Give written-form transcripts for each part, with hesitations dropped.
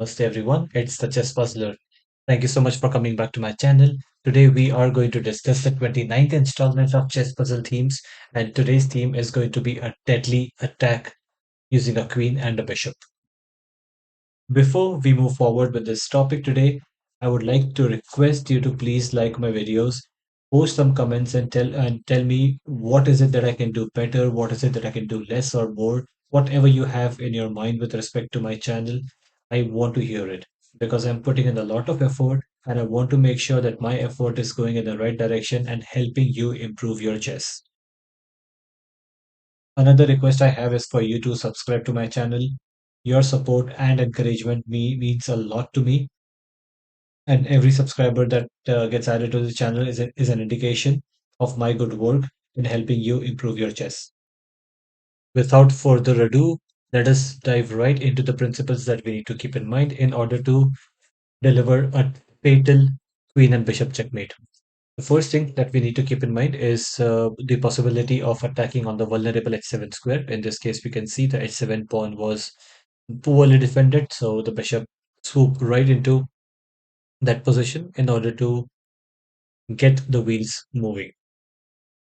Namaste everyone, it's the Chess Puzzler. Thank you so much for coming back to my channel. Today we are going to discuss the 29th installment of Chess Puzzle themes, and today's theme is going to be a deadly attack using a queen and a bishop. Before we move forward with this topic today, I would like to request you to please like my videos, post some comments and tell me what is it that I can do better, what is it that I can do less or more, whatever you have in your mind with respect to my channel. I want to hear it because I'm putting in a lot of effort and I want to make sure that my effort is going in the right direction and helping you improve your chess. Another request I have is for you to subscribe to my channel. Your support and encouragement means a lot to me, and every subscriber that gets added to the channel is an indication of my good work in helping you improve your chess. Without further ado, let us dive right into the principles that we need to keep in mind in order to deliver a fatal queen and bishop checkmate. The first thing that we need to keep in mind is the possibility of attacking on the vulnerable h7 square. In this case, we can see the h7 pawn was poorly defended, so the bishop swooped right into that position in order to get the wheels moving.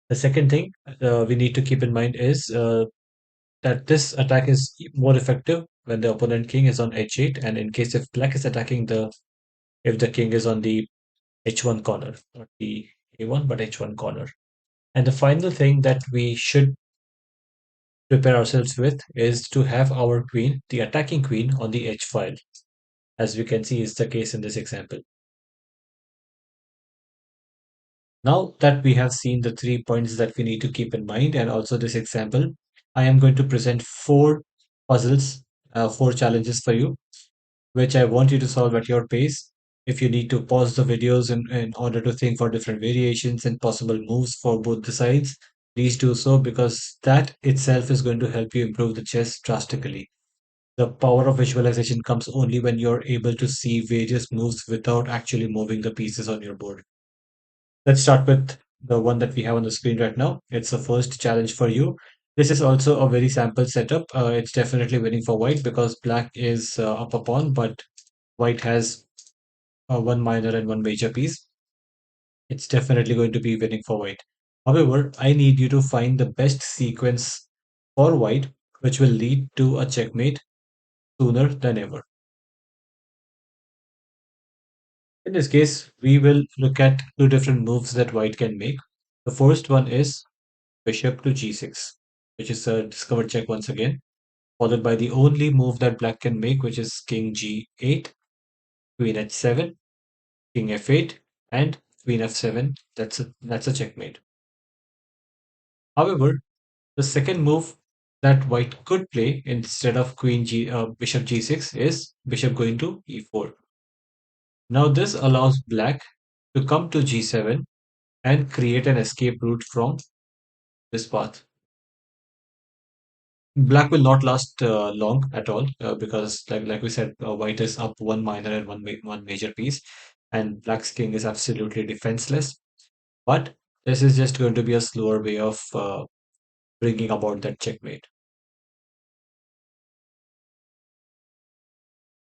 The second thing we need to keep in mind is that this attack is more effective when the opponent king is on h8, and in case if black is attacking if the king is on the h1 corner, not the a1 but h1 corner. And the final thing that we should prepare ourselves with is to have our queen, the attacking queen, on the h file, as we can see is the case in this example. Now that we have seen the 3 points that we need to keep in mind and also this example, I am going to present puzzles, four challenges for you, which I want you to solve at your pace. If you need to pause the videos in order to think for different variations and possible moves for both the sides, please do so because that itself is going to help you improve the chess drastically. The power of visualization comes only when you're able to see various moves without actually moving the pieces on your board. Let's start with the one that we have on the screen right now. It's the first challenge for you. This is also a very sample setup. It's definitely winning for white because black is up a pawn, but white has one minor and one major piece. It's definitely going to be winning for white. However, I need you to find the best sequence for white, which will lead to a checkmate sooner than ever. In this case, we will look at two different moves that white can make. The first one is bishop to g6, which is a discovered check once again, followed by the only move that black can make, which is king g8, queen h7, king f8, and queen f7. That's a checkmate. However, the second move that white could play instead of bishop g6 is bishop going to e4. Now this allows black to come to g7 and create an escape route from this path. Black will not last long at all because, like we said, white is up one minor and one major piece, and black's king is absolutely defenseless. But this is just going to be a slower way of bringing about that checkmate.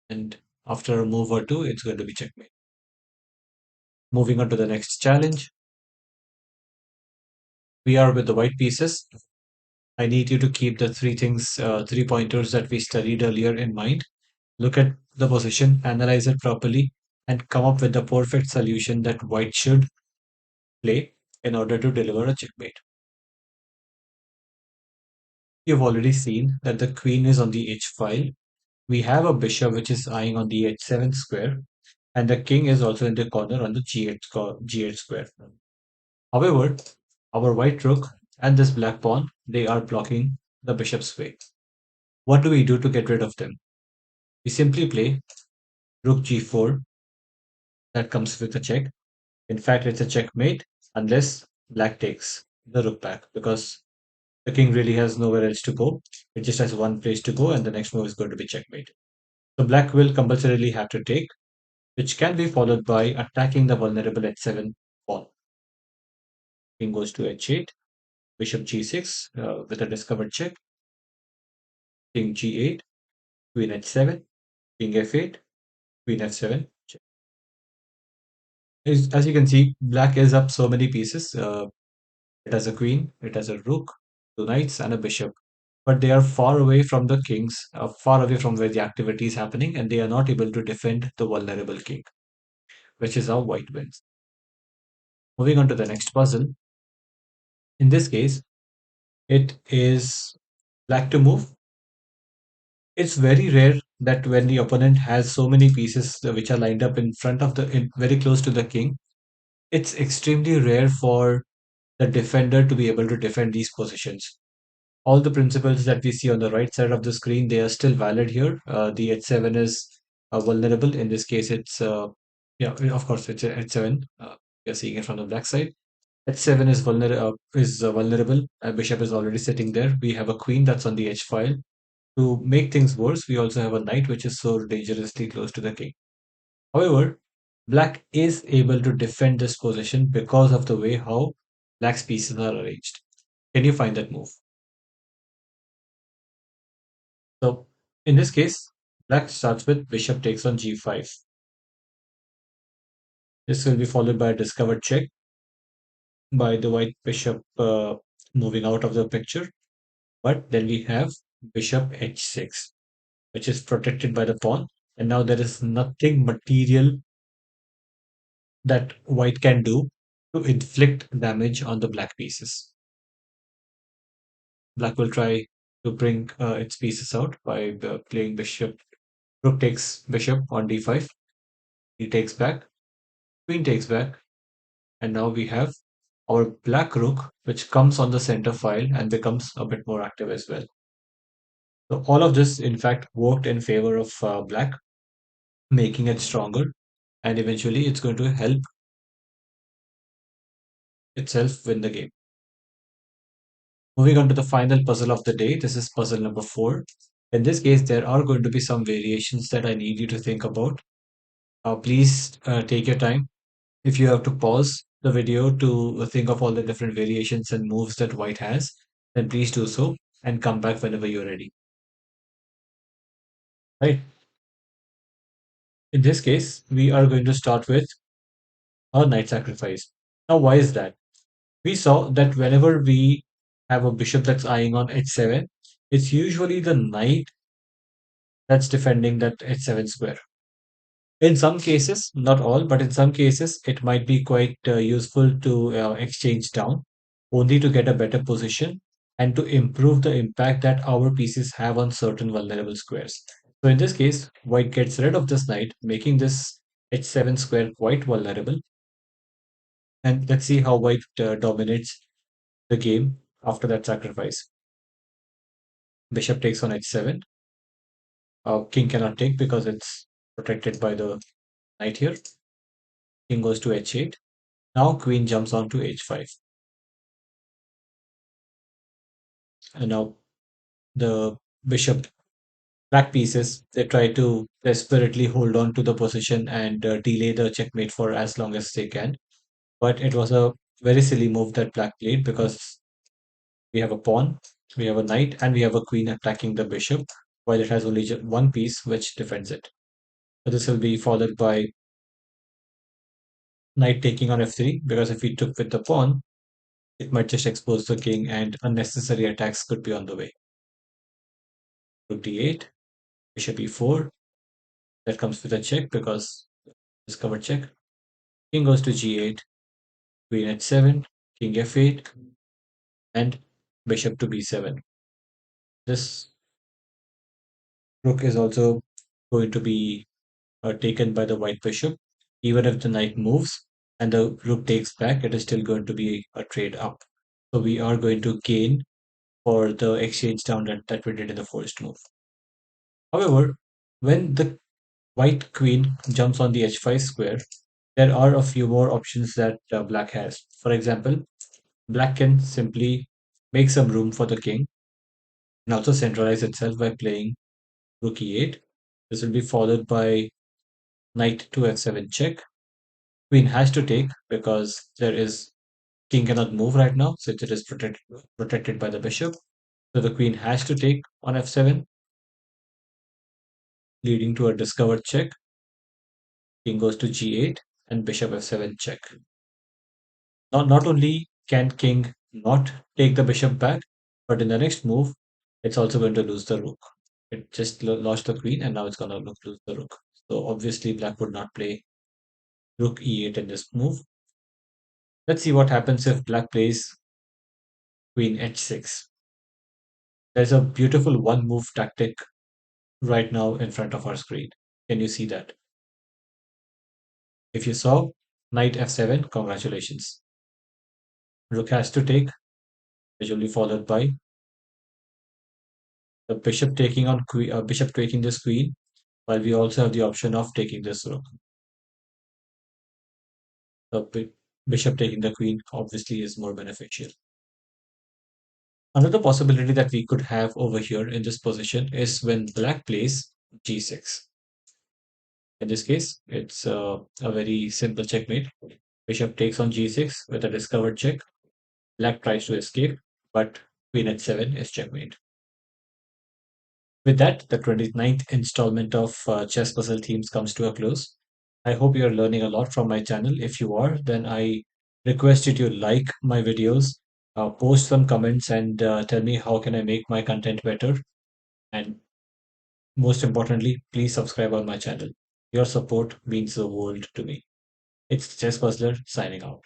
And after a move or two, it's going to be checkmate. Moving on to the next challenge, we are with the white pieces. I need you to keep the three pointers that we studied earlier in mind. Look at the position, analyze it properly, and come up with the perfect solution that white should play in order to deliver a checkmate. You've already seen that the queen is on the h file. We have a bishop which is eyeing on the h7 square, and the king is also in the corner on the g8 square. However, our white rook and this black pawn, they are blocking the bishop's way. What do we do to get rid of them? We simply play rook g4. That comes with a check. In fact, it's a checkmate unless black takes the rook back because the king really has nowhere else to go. It just has one place to go, and the next move is going to be checkmate. So black will compulsorily have to take, which can be followed by attacking the vulnerable h7 pawn. King goes to h8, bishop g6 with a discovered check, king g8, queen h7, king f8, queen f7. As you can see, black is up so many pieces. It has a queen, it has a rook, two knights, and a bishop. But they are far away from the kings, far away from where the activity is happening, and they are not able to defend the vulnerable king, which is how white wins. Moving on to the next puzzle. In this case, it is black to move. It's very rare that when the opponent has so many pieces which are lined up in front of very close to the king, it's extremely rare for the defender to be able to defend these positions. All the principles that we see on the right side of the screen, they are still valid here. The h7 is vulnerable. In this case, yeah, of course, it's a h7. You're seeing it from the black side. H7 is vulnerable. Bishop is already sitting there. We have a queen that's on the h file. To make things worse, we also have a knight which is so dangerously close to the king. However, black is able to defend this position because of the way how black's pieces are arranged. Can you find that move? So in this case, black starts with bishop takes on g5. This will be followed by a discovered check by the white bishop moving out of the picture. But then we have bishop h6, which is protected by the pawn. And now there is nothing material that white can do to inflict damage on the black pieces. Black will try to bring its pieces out by playing bishop. Rook takes bishop on d5. He takes back. Queen takes back. And now we have our black rook, which comes on the center file and becomes a bit more active as well. So all of this, in fact, worked in favor of black, making it stronger. And eventually, it's going to help itself win the game. Moving on to the final puzzle of the day. This is puzzle number 4. In this case, there are going to be some variations that I need you to think about. Please take your time. If you have to pause the video to think of all the different variations and moves that white has, then please do so and come back whenever you're ready. Right. In this case, we are going to start with a knight sacrifice. Now, why is that? We saw that whenever we have a bishop that's eyeing on h7, it's usually the knight that's defending that h7 square. In some cases, not all, but in some cases, it might be quite useful to exchange down only to get a better position and to improve the impact that our pieces have on certain vulnerable squares. So in this case, white gets rid of this knight, making this h7 square quite vulnerable. And let's see how white dominates the game after that sacrifice. Bishop takes on h7. King cannot take because it's protected by the knight here. King goes to h8. Now queen jumps on to h5. And now the bishop black pieces, they try to desperately hold on to the position and delay the checkmate for as long as they can. But it was a very silly move that black played because we have a pawn, we have a knight, and we have a queen attacking the bishop, while it has only one piece which defends it. So this will be followed by knight taking on f3, because if we took with the pawn, it might just expose the king and unnecessary attacks could be on the way. Rook d8, bishop e4, that comes with a check because discovered check. King goes to g8, queen h7, king f8, and bishop to b7. This rook is also going to be taken by the white bishop. Even if the knight moves and the rook takes back, it is still going to be a trade up. So we are going to gain for the exchange down that we did in the first move. However, when the white queen jumps on the h5 square, there are a few more options that black has. For example, black can simply make some room for the king and also centralize itself by playing rook e8. This will be followed by knight to f7 check. Queen has to take because there is king cannot move right now since it is protected by the bishop. So the queen has to take on f7. leading to a discovered check. King goes to g8 and bishop f7 check. Not only can king not take the bishop back, but in the next move, it's also going to lose the rook. It just lost the queen and now it's going to lose the rook. So obviously black would not play rook e8 in this move. Let's see what happens if black plays queen h6. There's a beautiful one move tactic right now in front of our screen. Can you see that? If you saw knight f7, congratulations. Rook has to take, usually followed by the bishop taking on queen, bishop taking this queen, while we also have the option of taking this rook. The bishop taking the queen obviously is more beneficial. Another possibility that we could have over here in this position is when black plays g6. In this case, it's a very simple checkmate. Bishop takes on g6 with a discovered check. Black tries to escape, but queen h7 is checkmate. With that, the 29th installment of Chess Puzzle Themes comes to a close. I hope you're learning a lot from my channel. If you are, then I request you to like my videos, post some comments, and tell me how can I make my content better. And most importantly, please subscribe on my channel. Your support means the world to me. It's Chess Puzzler signing out.